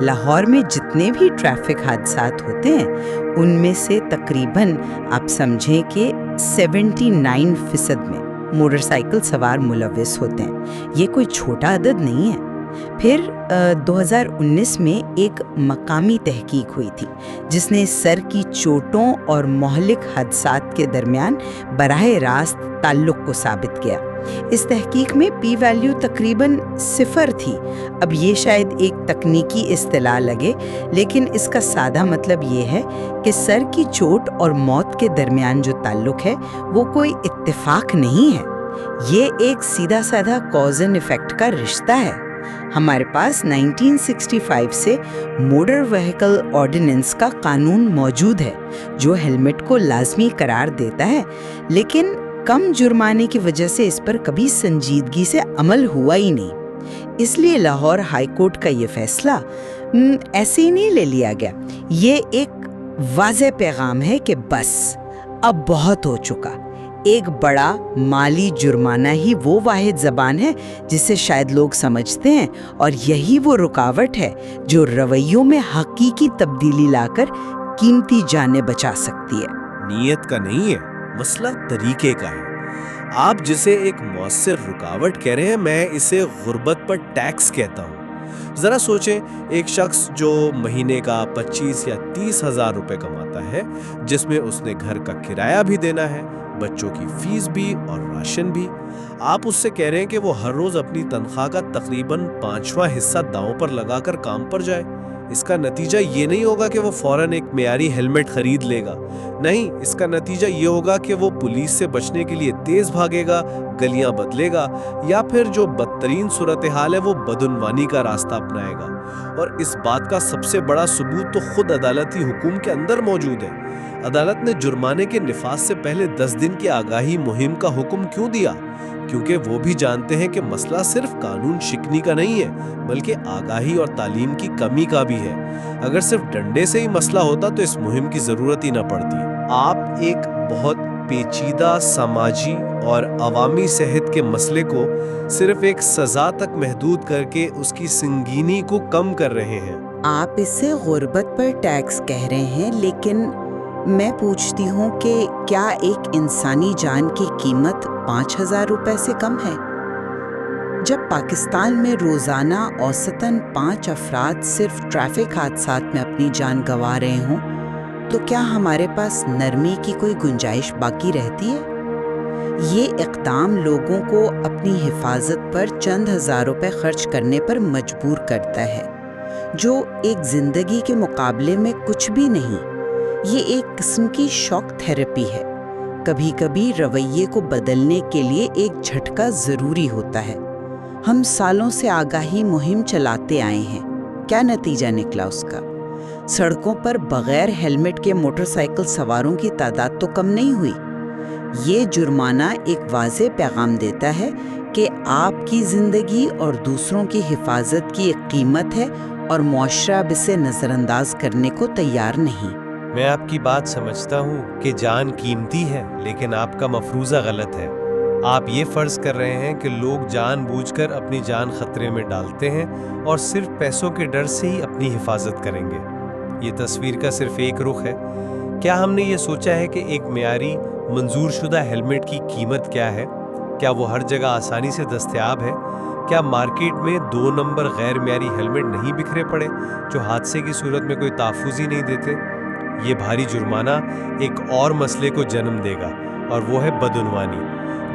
لاہور میں جتنے بھی ٹریفک حادثات ہوتے ہیں ان میں سے تقریباً آپ سمجھیں کہ 79% میں موٹر سائیکل سوار ملوث ہوتے ہیں۔ یہ کوئی چھوٹا عدد نہیں ہے۔ پھر 2019 میں ایک مقامی تحقیق ہوئی تھی جس نے سر کی چوٹوں اور مہلک حادثات کے درمیان براہ راست تعلق کو ثابت کیا۔ اس تحقیق میں پی ویلیو تقریباً 0 تھی۔ اب یہ شاید ایک تکنیکی اصطلاح لگے، لیکن اس کا سادہ مطلب یہ ہے کہ سر کی چوٹ اور موت کے درمیان جو تعلق ہے وہ کوئی اتفاق نہیں ہے، یہ ایک سیدھا سادہ کاز اینڈ ایفیکٹ کا رشتہ ہے۔ ہمارے پاس 1965 سے موٹر وہیکل آرڈیننس کا قانون موجود ہے جو ہیلمٹ کو لازمی قرار دیتا ہے، لیکن کم جرمانے کی وجہ سے اس پر کبھی سنجیدگی سے عمل ہوا ہی نہیں۔ اس لیے لاہور ہائی کورٹ کا یہ فیصلہ ایسے ہی نہیں لے لیا گیا۔ یہ ایک واضح پیغام ہے کہ بس اب بہت ہو چکا۔ ایک بڑا مالی جرمانہ ہی وہ واحد زبان ہے جسے شاید لوگ سمجھتے ہیں، اور یہی وہ رکاوٹ ہے جو رویوں میں حقیقی تبدیلی لا کر قیمتی جانیں بچا سکتی ہے۔ نیت کا نہیں ہے، مسئلہ طریقے کا ہے۔ آپ جسے ایک مؤثر رکاوٹ کہہ رہے ہیں، میں اسے غربت پر ٹیکس کہتا ہوں۔ ذرا سوچیں، ایک شخص جو مہینے کا 25 یا 30 ہزار روپے کماتا ہے، جس میں اس نے گھر کا کرایہ بھی دینا ہے، بچوں کی فیس بھی اور راشن بھی، آپ اس سے کہہ رہے ہیں کہ وہ ہر روز اپنی تنخواہ کا تقریباً 5واں حصہ داؤں پر لگا کر کام پر جائے۔ اس کا نتیجہ یہ نہیں ہوگا کہ وہ فوراً ایک معیاری ہیلمٹ خرید لے گا، نہیں، اس کا نتیجہ یہ ہوگا کہ وہ پولیس سے بچنے کے لیے تیز بھاگے گا، گلیاں بدلے گا، یا پھر جو بدترین صورتحال ہے وہ بدعنوانی کا راستہ اپنائے گا۔ اور اس بات کا سب سے بڑا ثبوت تو خود عدالتی حکم کے اندر موجود ہے۔ عدالت نے جرمانے کے نفاذ سے پہلے 10 دن کی آگاہی مہم کا حکم کیوں دیا؟ کیونکہ وہ بھی جانتے ہیں کہ مسئلہ صرف قانون شکنی کا نہیں ہے، بلکہ آگاہی اور تعلیم کی کمی کا بھی ہے۔ اگر صرف ڈنڈے سے ہی مسئلہ ہوتا تو اس مہم کی ضرورت ہی نہ پڑتی۔ آپ ایک بہت پیچیدہ سماجی اور عوامی صحت کے مسئلے کو صرف ایک سزا تک محدود کر کے اس کی سنگینی کو کم کر رہے ہیں۔ آپ اسے غربت پر ٹیکس کہہ رہے ہیں، لیکن میں پوچھتی ہوں کہ کیا ایک انسانی جان کی قیمت 5,000 روپے سے کم ہے؟ جب پاکستان میں روزانہ اوسطاً 5 افراد صرف ٹریفک حادثات میں اپنی جان گنوا رہے ہوں، تو کیا ہمارے پاس نرمی کی کوئی گنجائش باقی رہتی ہے؟ یہ اقدام لوگوں کو اپنی حفاظت پر چند ہزار روپے خرچ کرنے پر مجبور کرتا ہے، جو ایک زندگی کے مقابلے میں کچھ بھی نہیں۔ یہ ایک قسم کی شاک تھراپی ہے۔ کبھی کبھی رویے کو بدلنے کے لیے ایک جھٹکا ضروری ہوتا ہے۔ ہم سالوں سے آگاہی مہم چلاتے آئے ہیں، کیا نتیجہ نکلا اس کا؟ سڑکوں پر بغیر ہیلمٹ کے موٹر سائیکل سواروں کی تعداد تو کم نہیں ہوئی۔ یہ جرمانہ ایک واضح پیغام دیتا ہے کہ آپ کی زندگی اور دوسروں کی حفاظت کی ایک قیمت ہے، اور معاشرہ اب اسے نظر انداز کرنے کو تیار نہیں۔ میں آپ کی بات سمجھتا ہوں کہ جان قیمتی ہے، لیکن آپ کا مفروضہ غلط ہے۔ آپ یہ فرض کر رہے ہیں کہ لوگ جان بوجھ کر اپنی جان خطرے میں ڈالتے ہیں اور صرف پیسوں کے ڈر سے ہی اپنی حفاظت کریں گے۔ یہ تصویر کا صرف ایک رخ ہے۔ کیا ہم نے یہ سوچا ہے کہ ایک معیاری منظور شدہ ہیلمٹ کی قیمت کیا ہے؟ کیا وہ ہر جگہ آسانی سے دستیاب ہے؟ کیا مارکیٹ میں 2 نمبر غیر معیاری ہیلمٹ نہیں بکھرے پڑے جو حادثے کی صورت میں کوئی تحفظ ہی نہیں دیتے؟ یہ بھاری جرمانہ ایک اور مسئلے کو جنم دے گا، اور وہ ہے بدعنوانی۔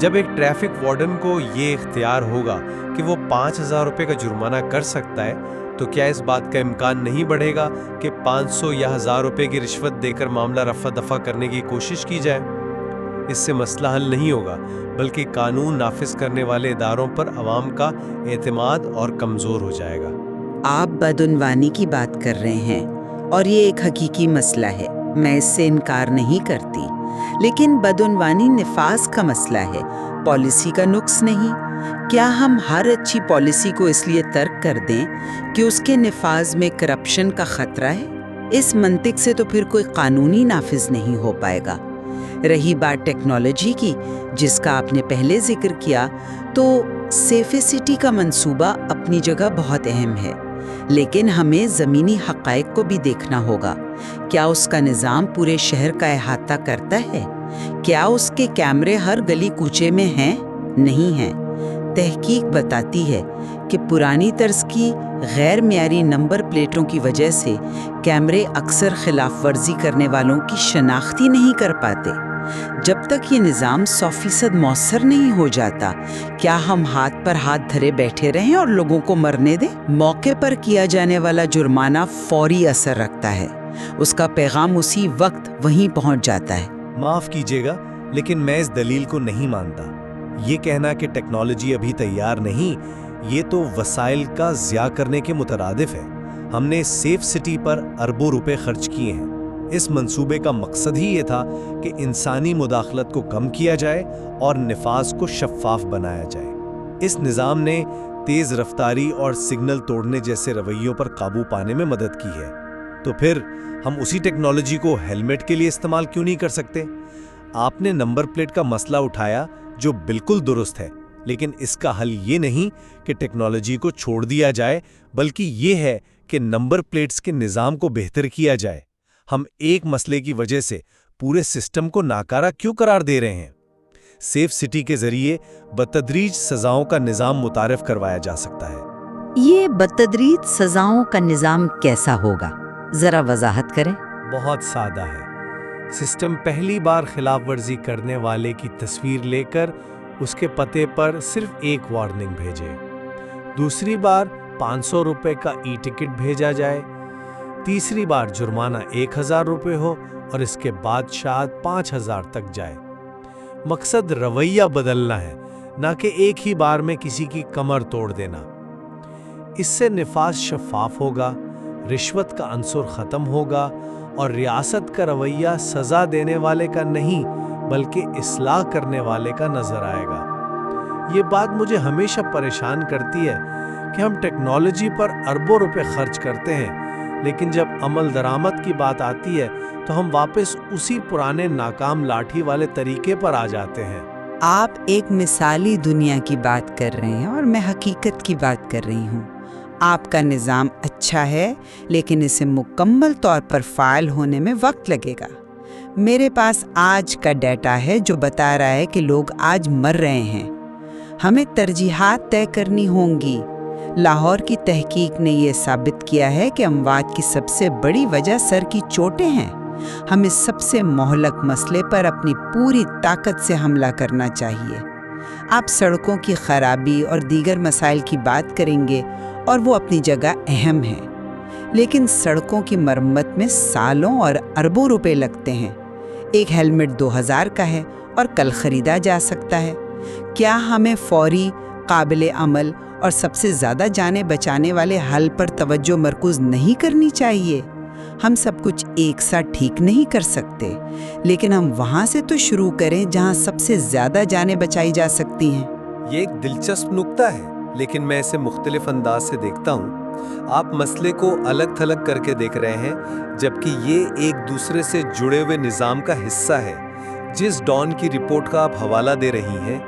جب ایک ٹریفک وارڈن کو یہ اختیار ہوگا کہ وہ 5,000 روپے کا جرمانہ کر سکتا ہے، تو کیا اس بات کا امکان نہیں بڑھے گا کہ 500 یا 1,000 روپے کی رشوت دے کر معاملہ رفع دفع کرنے کی کوشش کی جائے؟ اس سے مسئلہ حل نہیں ہوگا، بلکہ قانون نافذ کرنے والے اداروں پر عوام کا اعتماد اور کمزور ہو جائے گا۔ آپ بدعنوانی کی بات کر رہے ہیں، اور یہ ایک حقیقی مسئلہ ہے، میں اس سے انکار نہیں کرتی، لیکن بدعنوانی نفاذ کا مسئلہ ہے، پالیسی کا نقص نہیں۔ کیا ہم ہر اچھی پالیسی کو اس لیے ترک کر دیں کہ اس کے نفاذ میں کرپشن کا خطرہ ہے؟ اس منطق سے تو پھر کوئی قانونی نافذ نہیں ہو پائے گا۔ رہی بات ٹیکنالوجی کی، جس کا آپ نے پہلے ذکر کیا، تو سیفی سٹی کا منصوبہ اپنی جگہ بہت اہم ہے، لیکن ہمیں زمینی حقائق کو بھی دیکھنا ہوگا. کیا اس کا نظام پورے شہر کا احاطہ کرتا ہے؟ کیا اس کے کیمرے ہر گلی کوچے میں ہیں؟ نہیں ہیں. تحقیق بتاتی ہے کہ پرانی طرز کی غیر معیاری نمبر پلیٹوں کی وجہ سے کیمرے اکثر خلاف ورزی کرنے والوں کی شناختی نہیں کر پاتے. جب تک یہ نظام 100% مؤثر نہیں ہو جاتا، کیا ہم ہاتھ پر ہاتھ دھرے بیٹھے رہیں اور لوگوں کو مرنے دیں؟ موقع پر کیا جانے والا جرمانہ فوری اثر رکھتا ہے. اس کا پیغام اسی وقت وہیں پہنچ جاتا ہے. معاف کیجیے گا لیکن میں اس دلیل کو نہیں مانتا. یہ کہنا کہ ٹیکنالوجی ابھی تیار نہیں، یہ تو وسائل کا ضیاع کرنے کے مترادف ہے. ہم نے سیف سٹی پر اربوں روپے خرچ کیے ہیں. اس منصوبے کا مقصد ہی یہ تھا کہ انسانی مداخلت کو کم کیا جائے اور نفاذ کو شفاف بنایا جائے. اس نظام نے تیز رفتاری اور سگنل توڑنے جیسے رویوں پر قابو پانے میں مدد کی ہے. تو پھر ہم اسی ٹیکنالوجی کو ہیلمٹ کے لیے استعمال کیوں نہیں کر سکتے؟ آپ نے نمبر پلیٹ کا مسئلہ اٹھایا جو بالکل درست ہے، لیکن اس کا حل یہ نہیں کہ ٹیکنالوجی کو چھوڑ دیا جائے، بلکہ یہ ہے کہ نمبر پلیٹس کے نظام کو بہتر کیا جائے. ہم ایک مسئلے کی وجہ سے پورے سسٹم کو ناکارہ کیوں قرار دے رہے ہیں؟ سیف سٹی کے ذریعے بتدریج سزاؤں کا نظام متعارف کروایا جا سکتا ہے. یہ بتدریج سزاؤں کا نظام کیسا ہوگا؟ ذرا وضاحت کریں. بہت سادہ ہے. سسٹم پہلی بار خلاف ورزی کرنے والے کی تصویر لے کر اس کے پتے پر صرف ایک وارننگ بھیجے. دوسری بار 500 روپے کا ای ٹکٹ بھیجا جائے. تیسری بار جرمانہ 1000 روپے ہو اور اس کے بعد شاید 5000 تک جائے. مقصد رویہ بدلنا ہے، نہ کہ ایک ہی بار میں کسی کی کمر توڑ دینا. اس سے نفاذ شفاف ہوگا، رشوت کا عنصر ختم ہوگا اور ریاست کا رویہ سزا دینے والے کا نہیں بلکہ اصلاح کرنے والے کا نظر آئے گا. یہ بات مجھے ہمیشہ پریشان کرتی ہے کہ ہم ٹیکنالوجی پر اربوں روپے خرچ کرتے ہیں، لیکن جب عمل درآمد کی بات آتی ہے تو ہم واپس اسی پرانے ناکام لاٹھی والے طریقے پر آ جاتے ہیں. آپ ایک مثالی دنیا کی بات کر رہے ہیں اور میں حقیقت کی بات کر رہی ہوں. آپ کا نظام اچھا ہے لیکن اسے مکمل طور پر فعال ہونے میں وقت لگے گا. میرے پاس آج کا ڈیٹا ہے جو بتا رہا ہے کہ لوگ آج مر رہے ہیں. ہمیں ترجیحات طے کرنی ہوں گی. لاہور کی تحقیق نے یہ ثابت کیا ہے کہ اموات کی سب سے بڑی وجہ سر کی چوٹیں ہیں. ہمیں سب سے مہلک مسئلے پر اپنی پوری طاقت سے حملہ کرنا چاہیے. آپ سڑکوں کی خرابی اور دیگر مسائل کی بات کریں گے اور وہ اپنی جگہ اہم ہیں، لیکن سڑکوں کی مرمت میں سالوں اور اربوں روپے لگتے ہیں. ایک ہیلمٹ 2000 کا ہے اور کل خریدا جا سکتا ہے. کیا ہمیں فوری، قابل عمل اور سب سے زیادہ جانیں بچانے والے حل پر توجہ مرکوز نہیں کرنی چاہیے؟ ہم سب کچھ ایک ساتھ ٹھیک نہیں کر سکتے، لیکن ہم وہاں سے تو شروع کریں جہاں سب سے زیادہ جانیں بچائی جا سکتی ہیں. یہ ایک دلچسپ نکتہ ہے، لیکن میں اسے مختلف انداز سے دیکھتا ہوں. آپ مسئلے کو الگ تھلگ کر کے دیکھ رہے ہیں، جبکہ یہ ایک دوسرے سے جڑے ہوئے نظام کا حصہ ہے. جس ڈان کی رپورٹ کا آپ حوالہ دے رہی ہیں،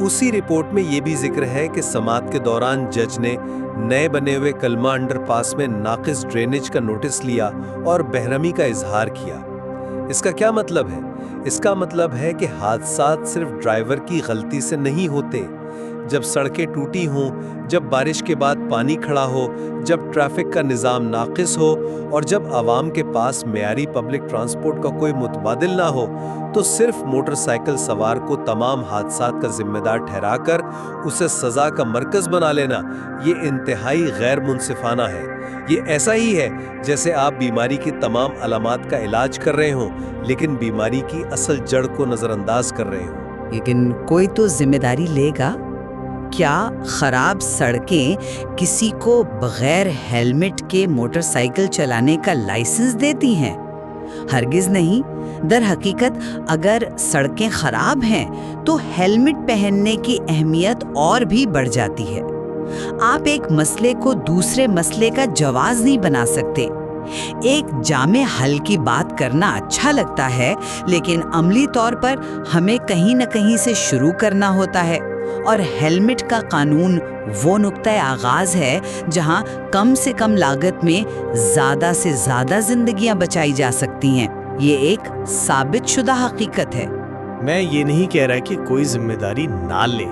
اسی رپورٹ میں یہ بھی ذکر ہے کہ سماعت کے دوران جج نے نئے بنے ہوئے کلمہ انڈر پاس میں ناقص ڈرینیج کا نوٹس لیا اور بہرحمی کا اظہار کیا. اس کا کیا مطلب ہے؟ اس کا مطلب ہے کہ حادثات صرف ڈرائیور کی غلطی سے نہیں ہوتے. جب سڑکیں ٹوٹی ہوں، جب بارش کے بعد پانی کھڑا ہو، جب ٹریفک کا نظام ناقص ہو اور جب عوام کے پاس معیاری پبلک ٹرانسپورٹ کا کوئی متبادل نہ ہو، تو صرف موٹر سائیکل سوار کو تمام حادثات کا ذمہ دار ٹھہرا کر اسے سزا کا مرکز بنا لینا، یہ انتہائی غیر منصفانہ ہے. یہ ایسا ہی ہے جیسے آپ بیماری کی تمام علامات کا علاج کر رہے ہوں لیکن بیماری کی اصل جڑ کو نظر انداز کر رہے ہوں. لیکن کوئی تو ذمہ داری لے گا. کیا خراب سڑکیں کسی کو بغیر ہیلمٹ کے موٹر سائیکل چلانے کا لائسنس دیتی ہیں؟ ہرگز نہیں. در حقیقت اگر سڑکیں خراب ہیں تو ہیلمٹ پہننے کی اہمیت اور بھی بڑھ جاتی ہے. آپ ایک مسئلے کو دوسرے مسئلے کا جواز نہیں بنا سکتے. ایک جامع حل کی بات کرنا اچھا لگتا ہے، لیکن عملی طور پر ہمیں کہیں نہ کہیں سے شروع کرنا ہوتا ہے. اور ہیلمٹ کا قانون وہ نقطۂ آغاز ہے جہاں کم سے کم لاگت میں زیادہ سے زیادہ زندگیاں بچائی جا سکتی ہیں۔ یہ ایک ثابت شدہ حقیقت ہے۔ میں یہ نہیں کہہ رہا کہ کوئی ذمہ داری نہ لے،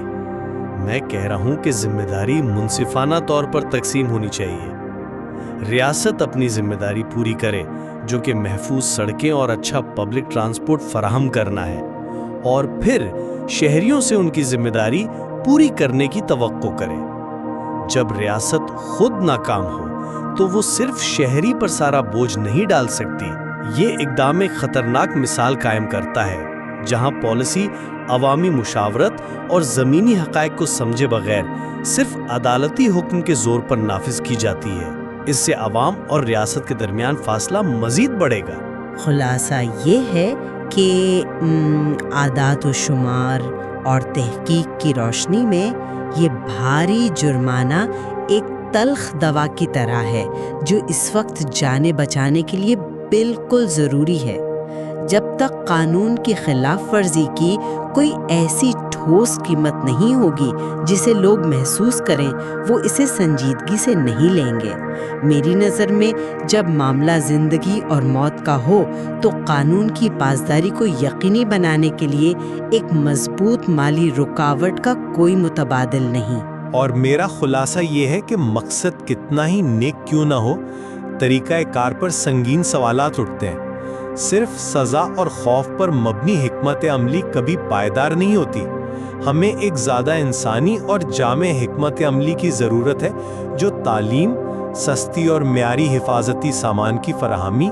میں کہہ رہا ہوں کہ ذمہ داری منصفانہ طور پر تقسیم ہونی چاہیے۔ ریاست اپنی ذمہ داری پوری کرے، جو کہ محفوظ سڑکیں اور اچھا پبلک ٹرانسپورٹ فراہم کرنا ہے، اور پھر شہریوں سے ان کی ذمہ داری پوری کرنے کی توقع کرے۔ جب ریاست خود ناکام ہو تو وہ صرف شہری پر سارا بوجھ نہیں ڈال سکتی۔ یہ اقدام ایک خطرناک مثال قائم کرتا ہے جہاں پالیسی عوامی مشاورت اور زمینی حقائق کو سمجھے بغیر صرف عدالتی حکم کے زور پر نافذ کی جاتی ہے۔ اس سے عوام اور ریاست کے درمیان فاصلہ مزید بڑھے گا۔ خلاصہ یہ ہے کہ اعداد و شمار اور تحقیق کی روشنی میں یہ بھاری جرمانہ ایک تلخ دوا کی طرح ہے جو اس وقت جانیں بچانے کے لیے بالکل ضروری ہے۔ جب تک قانون کی خلاف ورزی کی کوئی ایسی ٹھوس قیمت نہیں ہوگی جسے لوگ محسوس کریں، وہ اسے سنجیدگی سے نہیں لیں گے۔ میری نظر میں جب معاملہ زندگی اور موت کا ہو تو قانون کی پاسداری کو یقینی بنانے کے لیے ایک مضبوط مالی رکاوٹ کا کوئی متبادل نہیں۔ اور میرا خلاصہ یہ ہے کہ مقصد کتنا ہی نیک کیوں نہ ہو، طریقہ کار پر سنگین سوالات اٹھتے ہیں۔ صرف سزا اور خوف پر مبنی حکمت عملی کبھی پائیدار نہیں ہوتی۔ ہمیں ایک زیادہ انسانی اور جامع حکمت عملی کی ضرورت ہے جو تعلیم، سستی اور معیاری حفاظتی سامان کی فراہمی،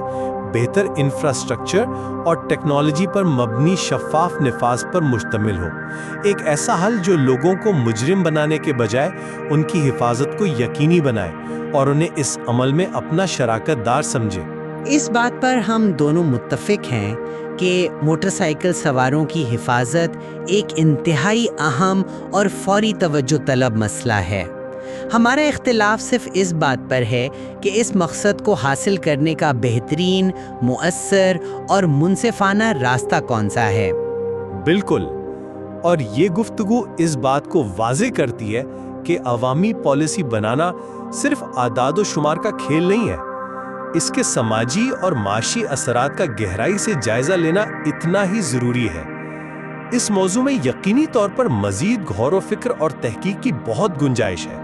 بہتر انفراسٹرکچر اور ٹیکنالوجی پر مبنی شفاف نفاذ پر مشتمل ہو۔ ایک ایسا حل جو لوگوں کو مجرم بنانے کے بجائے ان کی حفاظت کو یقینی بنائے اور انہیں اس عمل میں اپنا شراکت دار سمجھے۔ اس بات پر ہم دونوں متفق ہیں کہ موٹر سائیکل سواروں کی حفاظت ایک انتہائی اہم اور فوری توجہ طلب مسئلہ ہے۔ ہمارا اختلاف صرف اس بات پر ہے کہ اس مقصد کو حاصل کرنے کا بہترین، مؤثر اور منصفانہ راستہ کون سا ہے۔ بالکل، اور یہ گفتگو اس بات کو واضح کرتی ہے کہ عوامی پالیسی بنانا صرف اعداد و شمار کا کھیل نہیں ہے۔ اس کے سماجی اور معاشی اثرات کا گہرائی سے جائزہ لینا اتنا ہی ضروری ہے۔ اس موضوع میں یقینی طور پر مزید غور و فکر اور تحقیق کی بہت گنجائش ہے۔